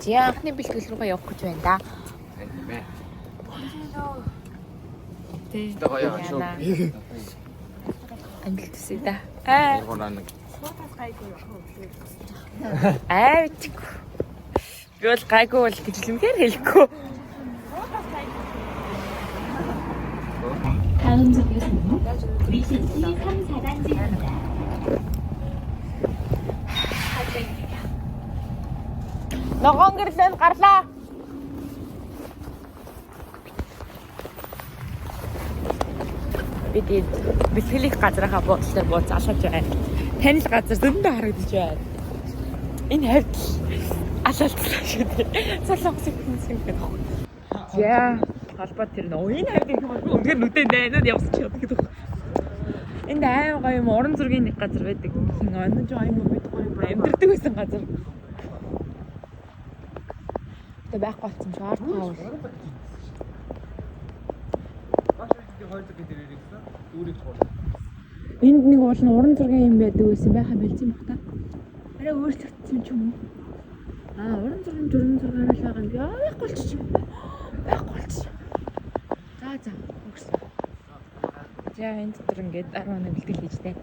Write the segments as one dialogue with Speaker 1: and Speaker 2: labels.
Speaker 1: Жиахны бэлтгэл рүүгээ явах гэж байна да. Тэ. Англи төсөө да. Аач. Би бол гайгүй бол гэж юмхээр хэлэхгүй.
Speaker 2: 다음 정류소는 리센시 3, 4단지입니다.
Speaker 1: Ногоон гэрлэн гарлаа. Бид бэлтгэлийн газрынхаа буудлаар бууз алхаж байна. Танил газар зөндөө харагдаж байна. Энэ хавьд алалтлаа шүү дээ. Солонгос хүмүүс юм байна. Яа, холбоо тэр нөө энэ хавьд их бол үнээр нүдэн дайнад явсч чаддаг гэдэг. Энд аймаг гоё юм уран зургийн нэг газар байдаг. Онож аймаг байдаг гоё амьдэрдэг байсан газар. Тэ байхгүй болсон шаар таавал. Энд нэг уул нь уран зургийн юм байдаг байсан байхаа бэлзэн бах та. Арай өөрчлөгдсөн ч юм уу? Уран зургийн л байгаа юм. Байхгүй болчих юм. Байхгүй болчих. За өгсөн. За энэ дотор ингээд 10 хоног бэлтгэл хийж тээ.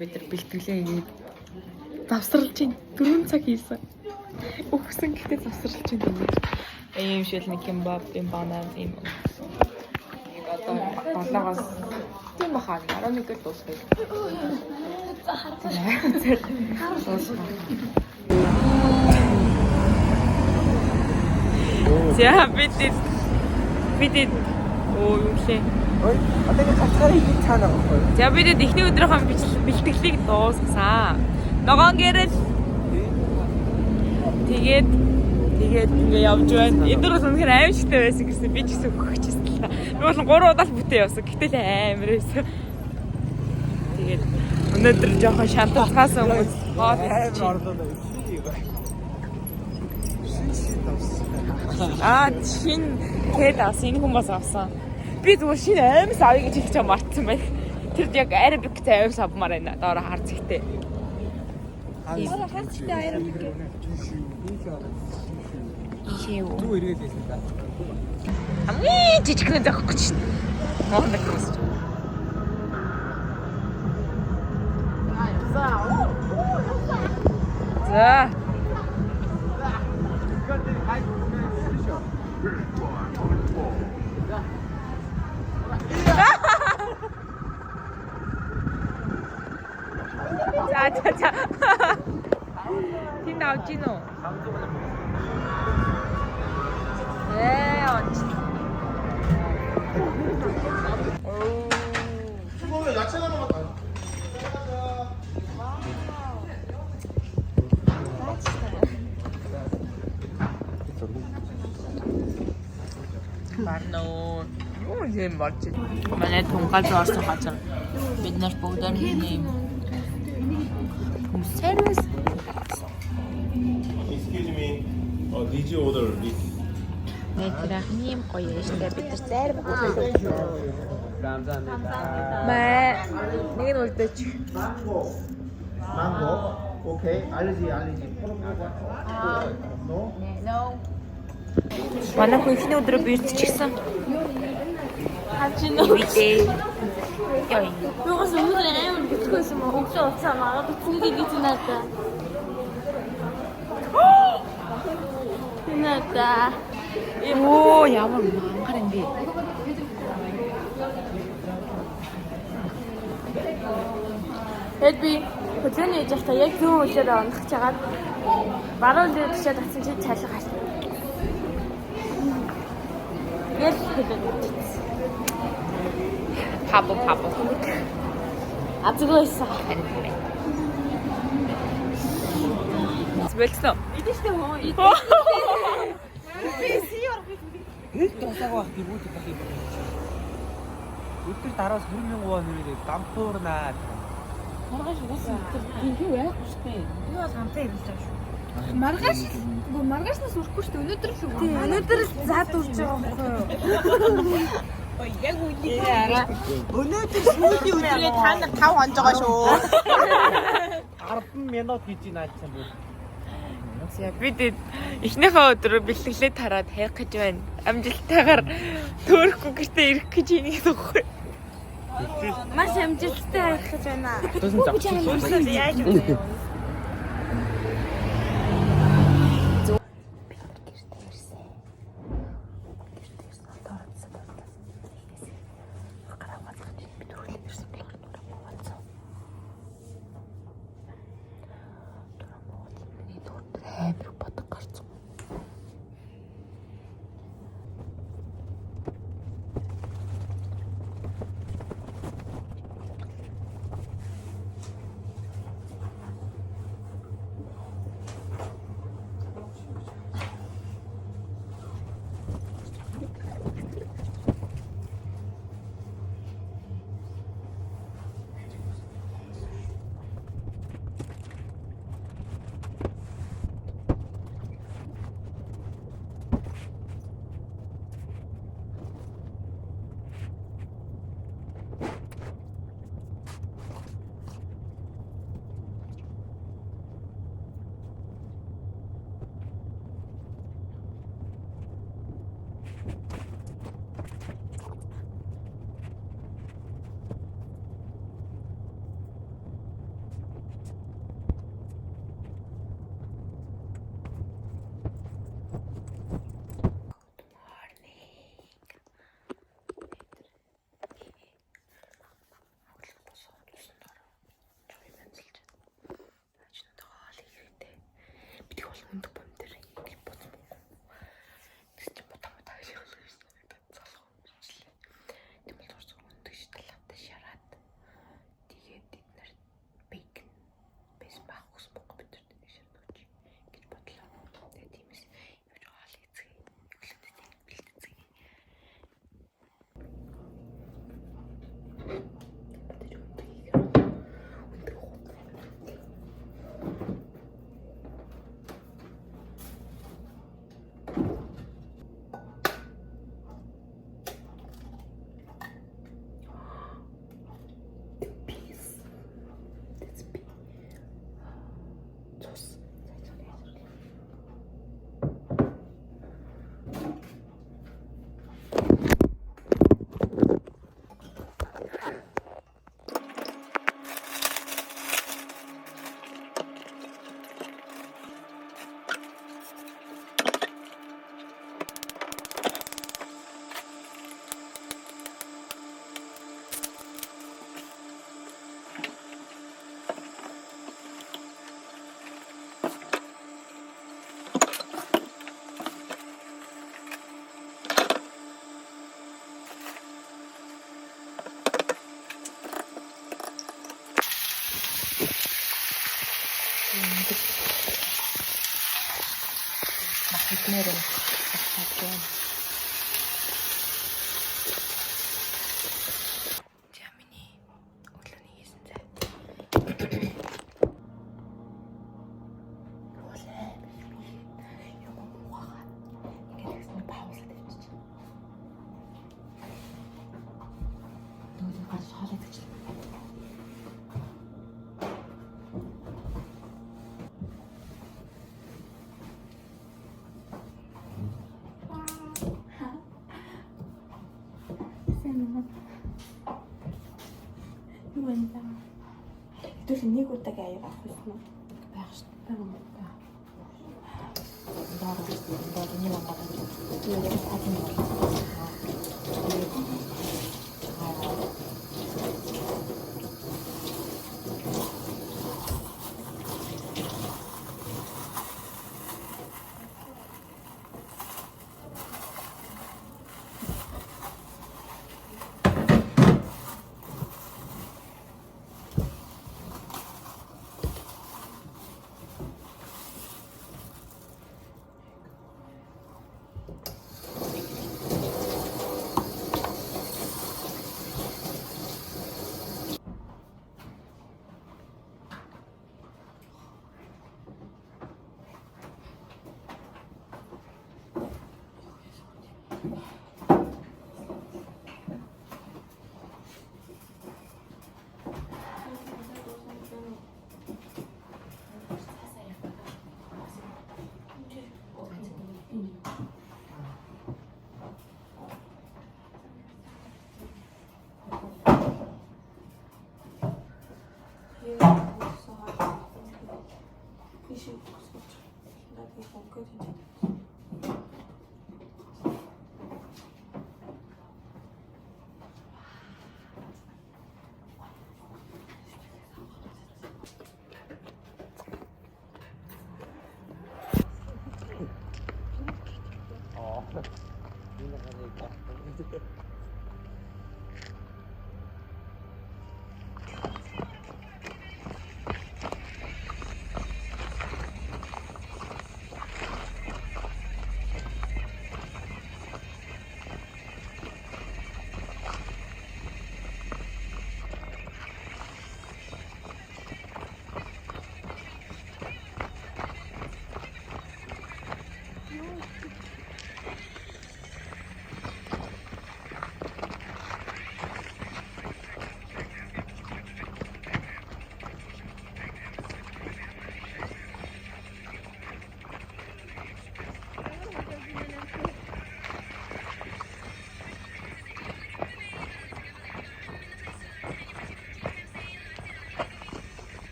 Speaker 1: Бид нар бэлтгэлээ хийгээд завсарлаж байна. 4 цаг хийсэн. Өгсөн гэхдээ завсарлаж байна. Ийм шил нэг кимбаб, ийм банан, ийм. Нэг одоо 7-оос тийм бахаа 11-д дуусгая. За бид оо юу лээ.
Speaker 3: Одоо ингэ цацгаараа их цаана байгаа байхгүй.
Speaker 1: За бид эхний өдрийнхөө бэлтгэлийг дуусгасан. Ногоон гэрэл. Тэгээд ингээ явж байна. Эдгээр бас үнэхээр аимшигтай байсан гэсэн би ч гэсэн өгчихсэн л та. Би бол 3 удаа л бүтээ явсан. Гэтэл амар байсан. Тэгээд өнөөдөр жоохон шанталцаас өмнө хоол
Speaker 3: орлоо.
Speaker 1: Чин хэд ас энэ хүмүүс авсан. Би зүгээр шинэ аймс авъя гэж хэлж мартсан байх. Тэр яг арабиктэй аймс авмаар байна. Доороо хар зэгтэй. Доороо хар зэгтэй арабик. Ишээ.
Speaker 3: Дүү эргээд хэлсэн та.
Speaker 1: Хамгийн жижигхэн зохихгүй чинь. Мохон дэх юм. За. За. авч ийн үү? онч.
Speaker 4: 이거는 야채 하나만 다.
Speaker 1: Марноо. Юу юм болж байна? Манай тунгаж орсон газар бид нар бүгдээр нэм сервис.
Speaker 4: Excuse me. Did you order this?
Speaker 1: Нэтрах нэм гоё штэ бид нар зайр бүгд.
Speaker 3: 감사합니다.
Speaker 1: Мэ нэг нь үлдээч.
Speaker 4: 망고. 오케이. 알리지. No.
Speaker 1: Манай хүн ихний өдрөө бирдчихсэн. Хажинаа. Битээ. Яй.
Speaker 5: Юугаас өнөөдөр амар битгүйсэн мөн өглөө уцаа магаад үцнийг гэж надаа. Надаа.
Speaker 1: Оо ямар мангар юм бэ?
Speaker 5: Тэгэд би хөдөлгөөний яж та яг зүүн үлээр онох чагаад баруун үлээр тушаад атсан чи цайлах хаш. Яг хөдөлгөөн.
Speaker 1: Папа.
Speaker 5: Азгүйсэн.
Speaker 1: Бэлсэн.
Speaker 5: Идэжтэй хөө.
Speaker 3: Хэд тусааг байх тийм үү гэх юм. Өдөр дараас 20,000 вон нэрээ дампуурнаа.
Speaker 5: Маргааш угаасан. Тинхүү яахгүй шүү дээ.
Speaker 1: Юу самтай юм шиг шүү.
Speaker 5: Маргаашнаас үрхгүй шүү дээ. Өнөөдөр л үү? Тийм, өнөөдөр л зад үрж байгаа юм байна.
Speaker 1: Яг үгүй яараа. Өнөөдөр сүүлийн өдрөө та нар 5 хонж байгаа шүү.
Speaker 3: 10 минут хийж наачсан бүр.
Speaker 1: За бид эхнийхээ өдрөө бэлтгэлээ тараад хайх гэж байна. Амжилттайгаар төөрөхгүй гэртээ ирэх гэж ийм үгүй.
Speaker 5: Маш амжилттай байх гэж байна.
Speaker 3: Төсөн завч.
Speaker 1: Яаж вэ? 오늘은 작전. 지아민이 오늘은 이긴데. 원래 요거 뭐가 이게 됐으면 바우스 됐지. 너도 가서 잘해 주지.
Speaker 5: Dus niet goed te kijken afgesloten.
Speaker 1: Best wel ja. Daar niet wat aan doen. Die is echt niet wat.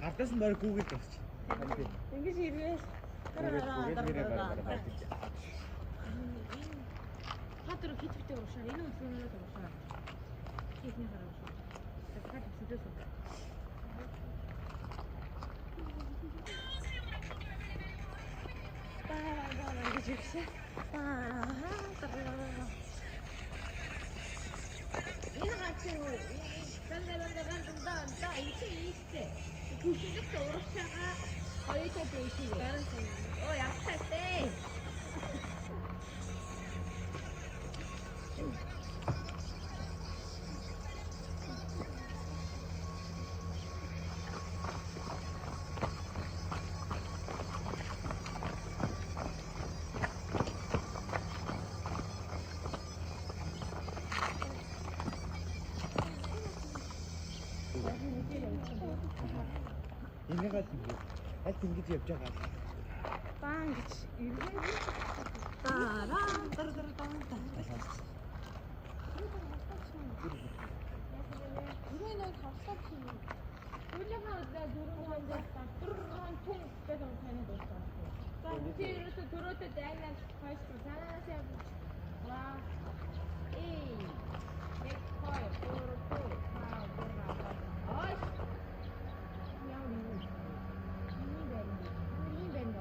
Speaker 3: 앞에서 널 구고 있겠지.
Speaker 5: İngiliz yürüyüş.
Speaker 1: 하트로 기특 때 오셔. 이놈 쓰는 거 오셔. 기특 사람 오셔. 하트 주제서.
Speaker 5: Bana gideceksin.
Speaker 1: Yine kaçıyor. Ben daha işte. Küçücük de uğraşacağı harita değişiyor. O yapacak değil.
Speaker 3: 얘네 같은 거. 하여튼 그지 옆자가.
Speaker 5: Bana git. Yürüyüş.
Speaker 1: 따라.
Speaker 5: 우리는 닭같이 우리가 들어오는데 뚜루루한 통 빼서 가는 거 있어. 뒤로 들어올 때 내가 다시 잘하세요. 와, 이, 백퍼, 뚜루뚜, 다 돌아가. 어이, 그냥 힘이 된다.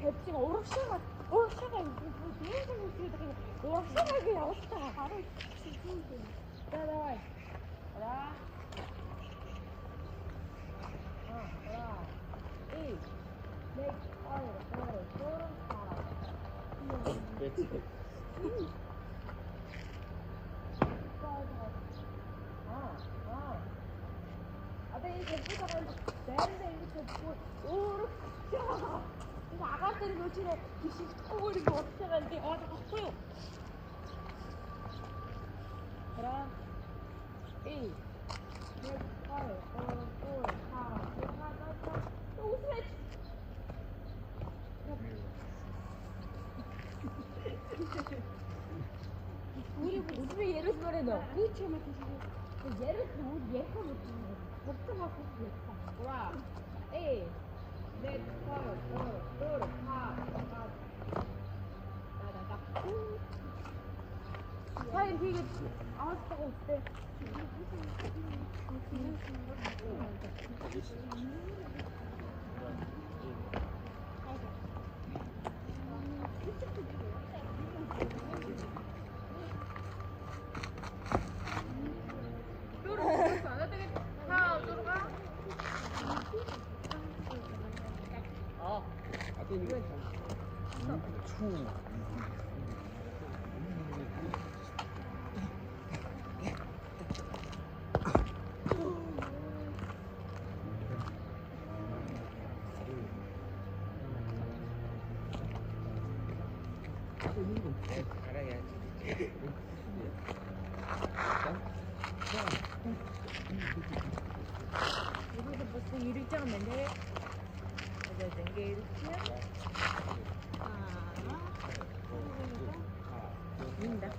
Speaker 1: 대충 오락실가 오락실가 이게 없다. 바로 나와. 하나, 이, 네,
Speaker 5: Одоо энэ хэлбэл байгаа юм байранда ингэж хэлбэл өөрөө энэ агаар дээр нөөчрөө гişигдэхгүйгээр ингэ удаж байгаа юм би ойлгох байхгүй юу? Хара. Эй. Нэг хоёр, гурав, үсэж. 우리 예를 말해도 그렇지 뭐 예를 들어 예가 못 복잡하고 와 에이 넷 둘 나나나 사인 되게 아무것도 없대 이거도 무슨 일을 짜는데 어제 된게 이렇게 민다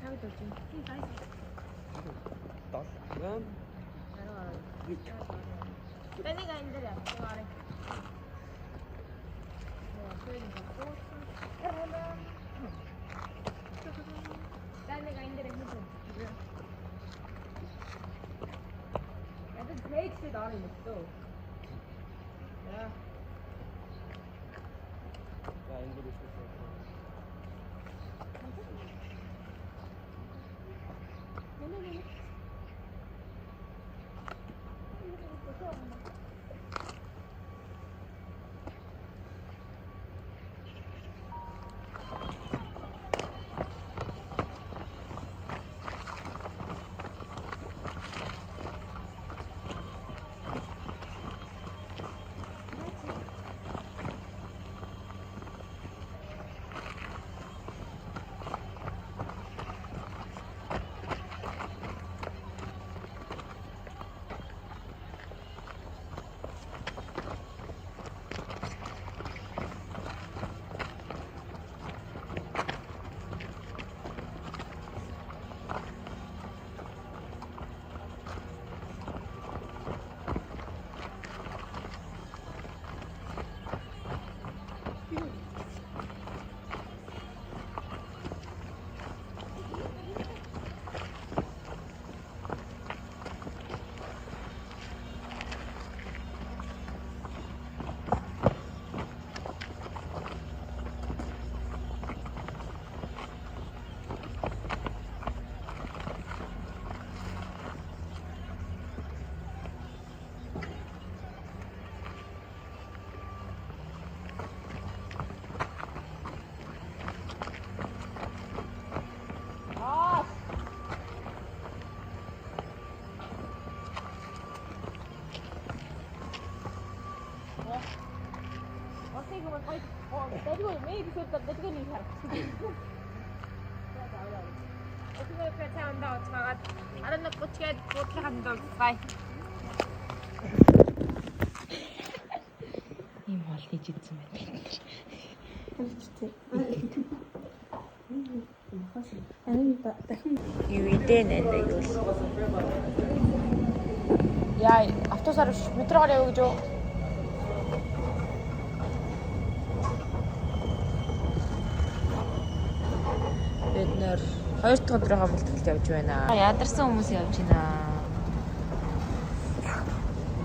Speaker 5: 자기도 좀 Tadi indra kemarin. Tadi indra itu. Itu great sih dari itu. Ya. 내리고 매일 있었다 내리고 있는 사람. 어떻게 그렇게 한다. 제가 다른 데 어떻게 한다. 바이. 이 멀리 짓지 유이대는 야, автобусаар 못 들어가려고 그죠? Бид нөр 2 дахь өдрийнхөө бэлтгэлд явж байна. Ядарсан хүмүүс явж байна.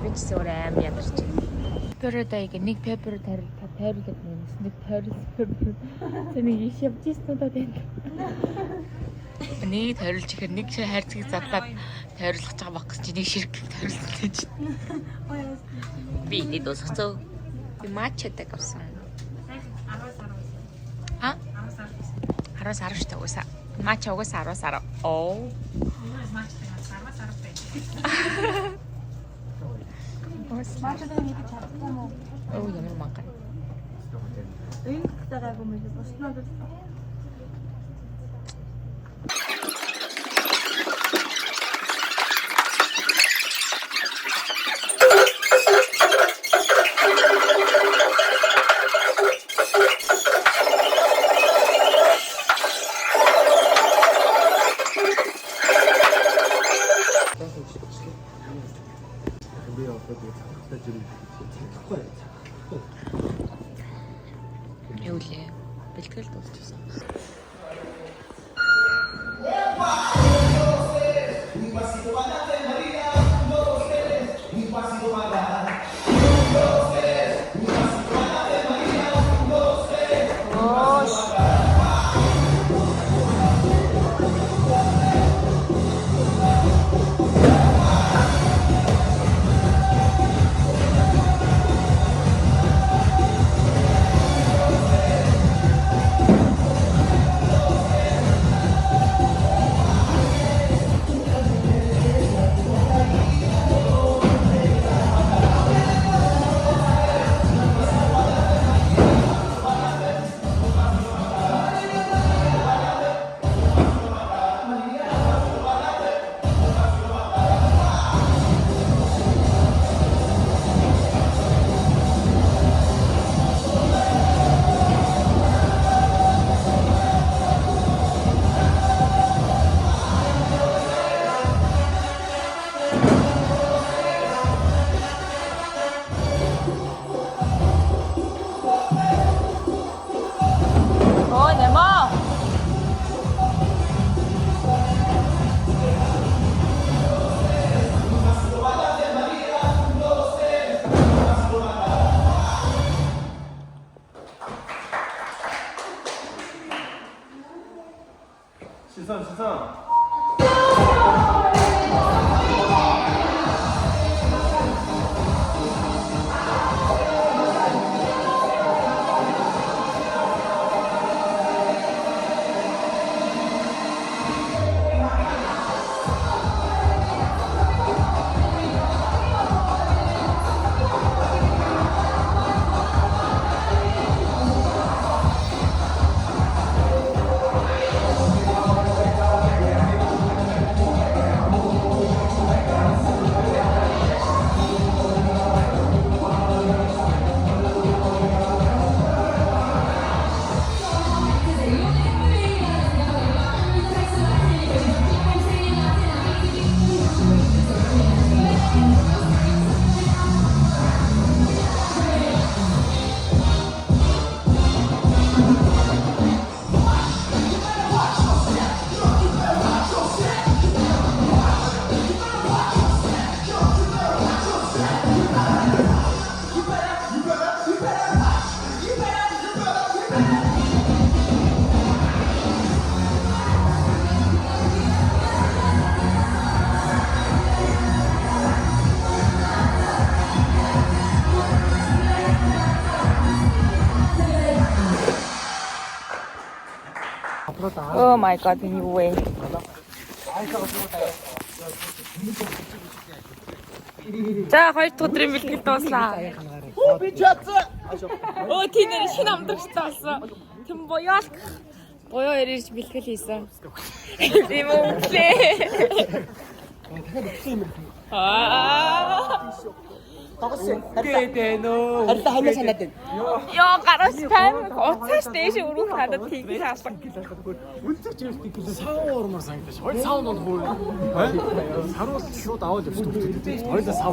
Speaker 5: Би ч өөр аим ядарч байна. Пепердайг нэг пепер тайруулдаг юм. Нэг пепер. Тэнийг иш явчихсан удаа байна. Нэг тайруулж ихээр нэг хайрцгийг задлаад тайруулах гэж байгаа багс чи нэг ширхэг тайруулсан гэж. Би энэ дуусчихсан. Би матчтай авсан. 10-аас 10 шүү дээ угаасаа. Мача угаасаа 10-аас 10. Оо.
Speaker 6: Мачадаг нэг чадсан уу?
Speaker 5: Оо ямар мангар.
Speaker 6: Энэ тагаагүй мэй босноо.
Speaker 5: Юу лээ? Бэлтгэл дуусчихсан.
Speaker 4: 시선.
Speaker 5: Oh my god, new way. 자, хоёр дахь өдрийн бэлтгэл дууслаа.
Speaker 3: Би чадсан.
Speaker 5: Оо, тийм нэр шинэ амдрагч таасан. Тэм боёо. Боёо ирж бэлтгэл хийсэн. Тийм үү? Аа.
Speaker 3: Гэдэг нөө. Харин хамаа санаад байна.
Speaker 5: Ёо, гараас пан уцааш дээш өрөх надад тэгж хаасан.
Speaker 3: Үнцэж ирдэг гэсэн сав ормор санагдаж. Хоёр сав нь бол саруул шууд аваад явчихсан. Хоёулаа сав.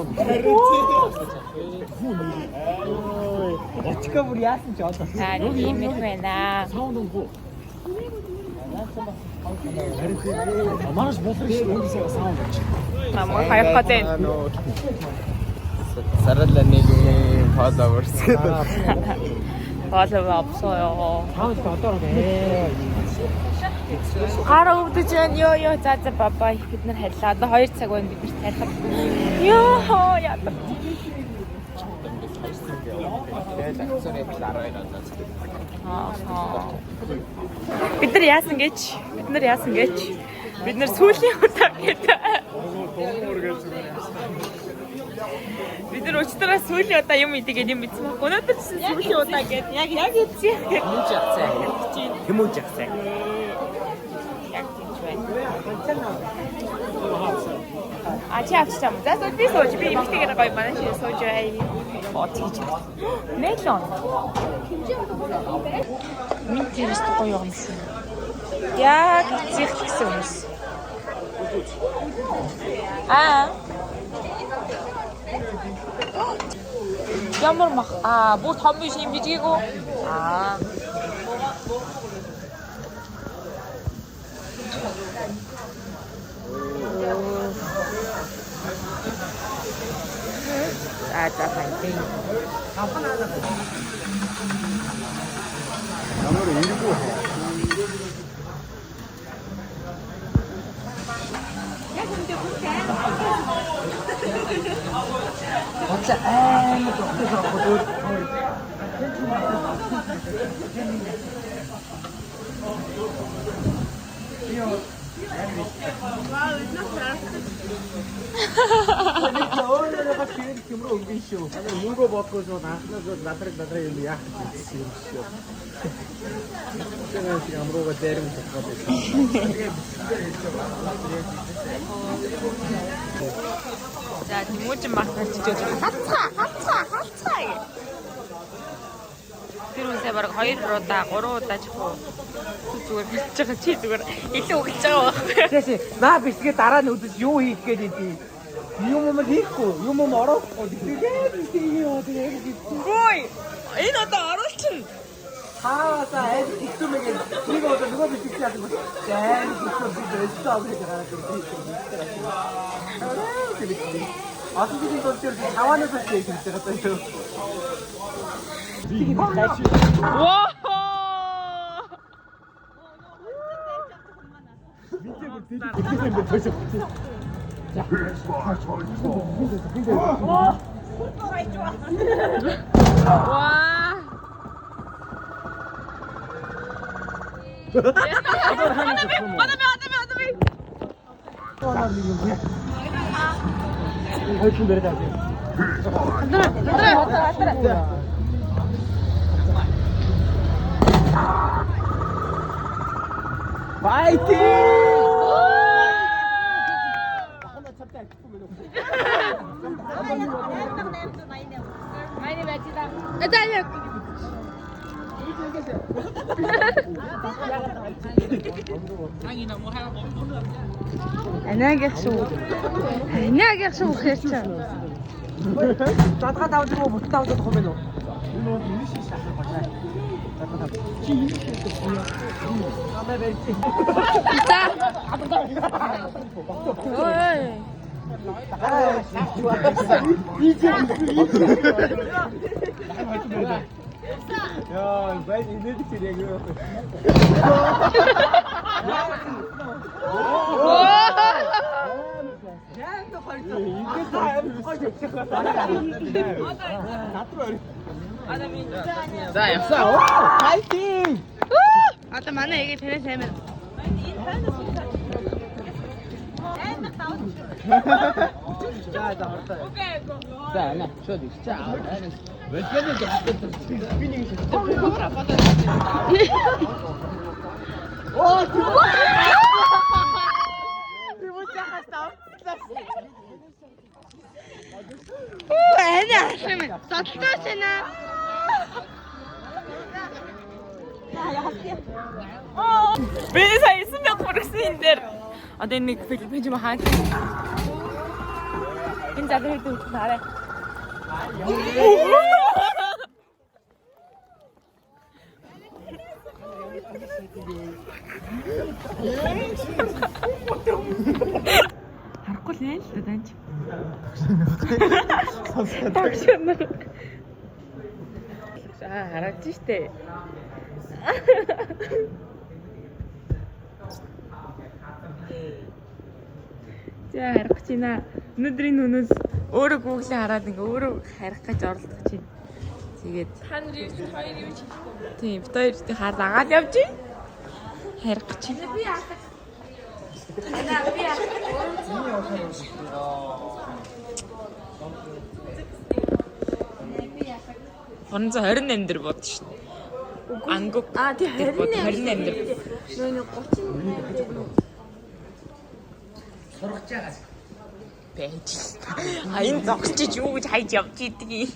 Speaker 3: Очка бүр яасан ч одоо.
Speaker 5: Аа, юм их байна.
Speaker 3: Сав нь хөө. Манаш болрох шиг үндсээ сав гэж.
Speaker 5: Намайг хайх гэдэг.
Speaker 7: Саралла нэгийн followers гэдэг.
Speaker 5: Follow 없어요.
Speaker 3: 다음에 어떠러 돼?
Speaker 5: Гараа өвдөж байна. Ёо, за бабай. Бид нар харьлаа. Одоо 2 цаг байна бид нарт харьлаа. Ёо, яадаг.
Speaker 7: Тэгээд акцаар Apple 12 оноо.
Speaker 1: Аа. Бид нар яасан гэж? Бид нар сүүлийн удаа гэдэг. Бид нар өчтөрөө сүүлийн удаа юм идэгээд юм бичсэн баг. Өнөөдөр ч сүүлийн удаа гээд яг хэлсэн.
Speaker 7: Хүмүүж явцаа. Хүмүүж явцаа.
Speaker 1: Яг тийч байна. А чи авчихсан юм. За би сууж би эмхтэйгээр гоё манай шиг сууж бай. Оцгийч. Нэлон. Минь тэрс гоё юм шиг. Яг эцэг гэсэн хүмүүс. Ямар мах бүр том биш юм бижгээгүй. За файн.
Speaker 3: Ямар иргүү.
Speaker 8: 진짜 아무것도 없어서
Speaker 3: Мөнгө бодгоо надраг юм яах гэсэн юм шүү. Тэгээд амрууга дээрм тохиол байсан.
Speaker 1: За тэмүүжин магтаж хацаа. Тэр үсээ бараг 2 удаа 3 удаа чихөө зүгээр хэлж байгаа чи зүгээр илүү өгч байгаа байхгүй.
Speaker 8: 그래서 나 비스게 дараа нь өдөж юу хийх гээд идэв. Юм хийхгүй, юм орохгүй. Тэгээд юу
Speaker 1: Ой! Энэ одоо оруулчин.
Speaker 8: 하자 애들 입금에게 이거 어떤 누가 비슷하지 않은 거 짠 입금 비슷 싸움을 해가지고 그렇지 아수기진 것들 자원에서 얘기 때가 떠요
Speaker 1: 와! 와!
Speaker 3: 얼큰 내려가지.
Speaker 8: 파이팅!
Speaker 1: 많이 맺지다.
Speaker 6: 안녕히 계세요.
Speaker 8: 다 나오고 못 나오고 거면은
Speaker 3: 야, 많이 있는 듯이 파이팅!
Speaker 6: 아따 만나 얘기 배려 되면.
Speaker 3: 자, 나왔다. 자, 나 저기 자. 왜 깨는데 비닝이 진짜 와,
Speaker 6: 애냐 쓰면 sattasena.
Speaker 1: Beni sayısın yok burası indir. Ada ini film cuma hati. Ini jadi itu nare. Harus nih, sudah anjing. 자, 알았지, 시대. За, харах чина. Өнөөдрийн нүнээс өөрөө гүгшин хараад ингээ өөрөө харах гэж оролдох чинь. Тэгээд тийм бид хоёр хаар дагаад явж байна. Харих гэж. Орон зай 28 дээр бодсон шүү дээ. Ангук. Тийм 28 дээр.
Speaker 6: Нөө 30
Speaker 8: сургаж байгаа.
Speaker 1: Бэж. А энэ зогсчих юу гэж хайж явж идэгий.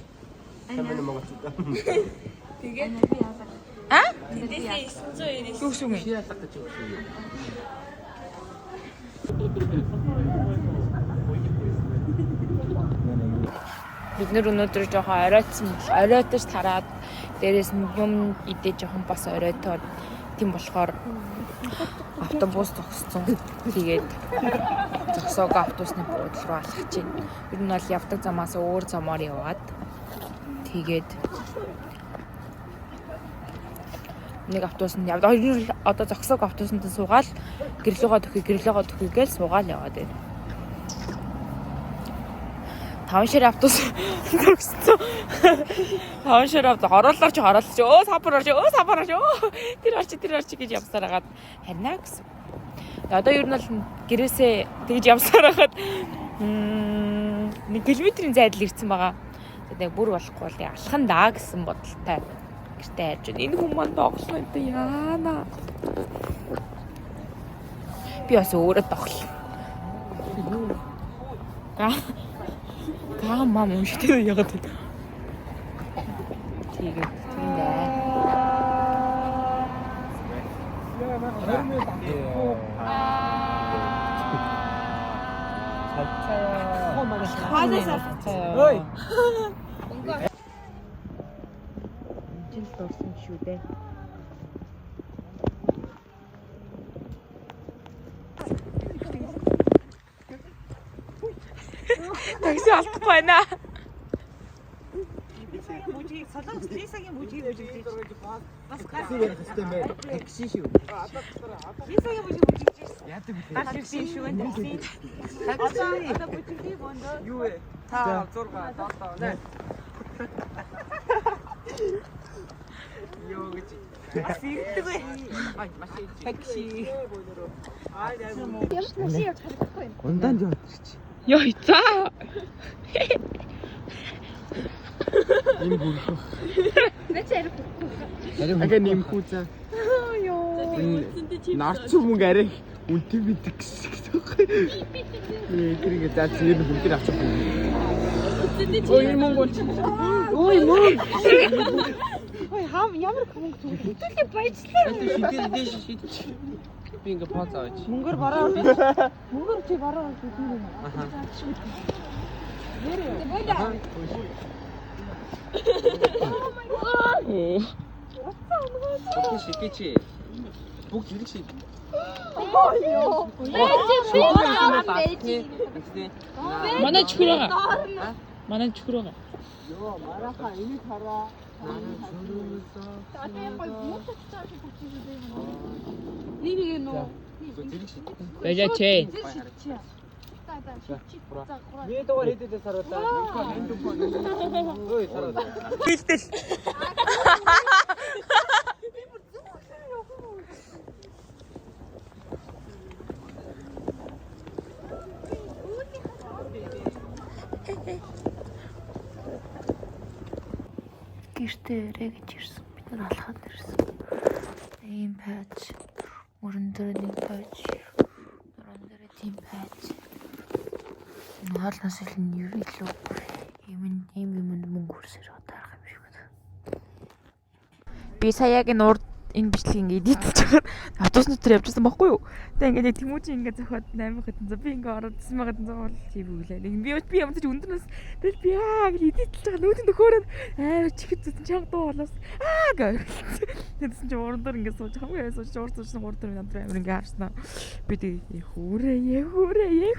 Speaker 6: тэгээд
Speaker 1: А? Тэндээс 990. Юу гэсэн юм?
Speaker 8: Яалах гэж өгсөн юм.
Speaker 1: Бид нэр өнөөдөр жоохон оройтож тараад дээрээс нь юм идэж жоохон бас оройтоод тийм болохоор автобус зогссон. Тэгээд зогсоогоо автобусны буудлын руу алхаж байна. Бид нь бол явдаг замаас өөр замаар яваад тэгээд нэг автобус нь явдаг. Одоо зогсоог автобусанд суугаад гэрлөөгөө төхий гээл суугаад яваад байна. 5 шир автобус зогссон. 5 шир автобус оруулаач. Өө сапар орж. Тэр орч гэж явсаар хагаад харина гэсэн. Одоо ер нь бол гэрээсээ тэгж явсаар хагаад 1 км-ийн зайдал ирсэн байгаа. Тэгээд бүр болохгүй бол алхан даа гэсэн бодолтой гэртээ хайж байна. Энэ хүмүүс маань тоглоно гэдэг яана. Би бас өөрөө тоглоно. Мам уншдаг яагаад вэ? Тэгээд тийм дээ.
Speaker 8: Ой.
Speaker 1: Жил дурсан шүү дээ. Такси алдахгүй байна.
Speaker 8: Мужийг солонгос лисагийн мужийг үжигдэж. Бас систем бай. Такси шүү. Лисагийн мужийг үжигдэж. Яадаг вэ? Такси шүү энэ. Одоо бүжигдээ бондоо. Юу вэ? 5 6 7 8. Юу гэж. Сэрдэг вэ? Ай машин. Такси.
Speaker 6: Ямш машин явж харахгүй юм.
Speaker 8: Ундаанд явчих чи.
Speaker 1: Ёй цаа.
Speaker 8: Энэ бүрх.
Speaker 6: Нэцэр.
Speaker 8: Ага нэмхүү цаа. Ёо. Нарч мөнгө арай үнтэй бидэг гэсэн үг. Тэрийг даа зэрэг бүгд авчих. Ой мөнгө. Ой мөнгө.
Speaker 6: Ой хам ямар мөнгө түг. Хэдүүлээ баяжлаа.
Speaker 8: Шидэл дэш шидэж. Би ингээ пац аваач.
Speaker 6: Мөнгөөр бараа. Мөнгөөр чи бараа гэж үү?
Speaker 8: Аха. Бүгд шидэж. Бүгд зэрэг шид.
Speaker 1: Манай чихрээ. Манай чихрээ.
Speaker 8: Йоо мараха энийг хараа.
Speaker 6: Нэг нөө.
Speaker 8: Зэрэг шид.
Speaker 1: Бажаач.
Speaker 8: Ми дугаар хэдэд саруулаа. Ой саруулаа.
Speaker 1: Хилтэл. Гэртээ ирээ гэж ирсэн. Бид нар алхаад ирсэн. Ийм пач. Мөрөн дээр нэг пач. Дөрөн дээр тийм пач. Хоолноос илүү ийм мөнгө хүрсээр дарах юм шиг байна. Би сая яг энэ энэ бичлэг ингээд идэлж байгаа. Автобус дотор явжсан байхгүй юу? Тэгээ ингээд Тэмүүжин ингээд зохиод 8 хэдэн за би ингээд ороод 9 хэдэн за бол хийвүүлээ. Би ямар ч өндөрнөөс тэгэл би яг идэлж байгаа нүүдэн нөхөөрөө чихэд зүтэн чанга дуу болоос гэж. Тэдсэн чи уран дээр ингээд сууж хамгийн сууж урд сууж 3 4 намтраа амир ингээд харснаа. Би тэгээ хүүрээ.